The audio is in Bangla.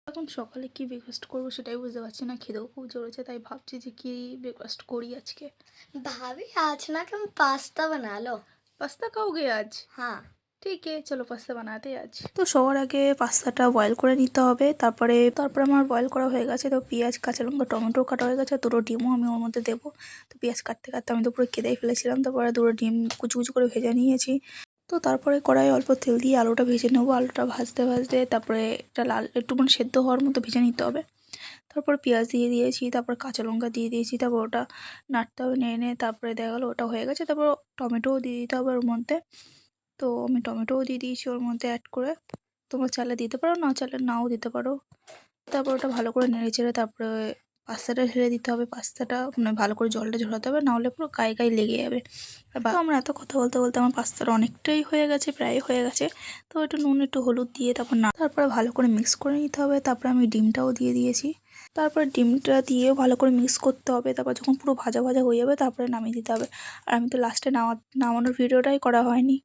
এখন সকালে কি ব্রেকফাস্ট করবো সেটাই বুঝতে পারছি না। খিদেও খুব জোর হচ্ছে, তাই ভাবছি যে কি ব্রেকফাস্ট করি আজকে। भाभी आज ना कि हम पास्ता बना लो। पास्ता खाओगे आज? हाँ। ঠিক আছে, চলো পাস্তা বানাতে আজ। তো সবার আগে পাস্তাটা বয়েল করে নিতে হবে। তারপরে আমার বয়েল করা হয়ে গেছে। তো পেঁয়াজ, কাঁচা লঙ্কা, টমেটো কাটা হয়ে গেছে। আর দুটো ডিমও আমি ওর মধ্যে দেবো। তো পেঁয়াজ কাটতে কাটতে আমি তো পুরো কেঁদেই ফেলেছিলাম। তারপরে দুটো ডিম কুচি কুচি করে ভেজে নিয়েছি। তো তারপরে কড়াইয়ে অল্প তেল দিয়ে আলুটা ভেজে নেবো। আলুটা ভাজতে ভাজতে তারপরে এটা লাল একটুখানি সেদ্ধ হওয়ার মতো ভেজে নিতে হবে। তারপর পেঁয়াজ দিয়ে দিয়েছি, তারপর কাঁচা লঙ্কা দিয়ে দিয়েছি, তারপর ওটা নাড়তে হবে। নেড়ে তারপরে দেখা গেলো ওটা হয়ে গেছে। তারপর টমেটোও দিয়ে দিতে হবে ওর মধ্যে। তো আমি টমেটোও দিয়ে দিয়েছি ওর মধ্যে অ্যাড করে। তোমরা চাইলে দিতে পারো, না চাইলে নাও দিতে পারো। তারপর ওটা ভালো করে নেড়ে চেড়ে তারপরে পাস্তাটা ঢেলে দিতে হবে। পাস্তাটা মানে ভালো করে জলটা ঝরাতে হবে, নাহলে পুরো গায়ে গায়ে লেগে যাবে। তো আমরা এত কথা বলতে বলতে আমার পাস্তাটা অনেকটাই হয়ে গেছে, প্রায় হয়ে গেছে। তো একটু নুন একটু হলুদ দিয়ে তারপরে ভালো করে মিক্স করে নিতে হবে। তারপরে আমি ডিমটাও দিয়ে দিয়েছি। তারপরে ডিমটা দিয়েও ভালো করে মিক্স করতে হবে। তারপর যখন পুরো ভাজা ভাজা হয়ে যাবে তারপরে নামিয়ে দিতে হবে। আর আমি তো লাস্টে নামানোর ভিডিওটাই করা হয়নি।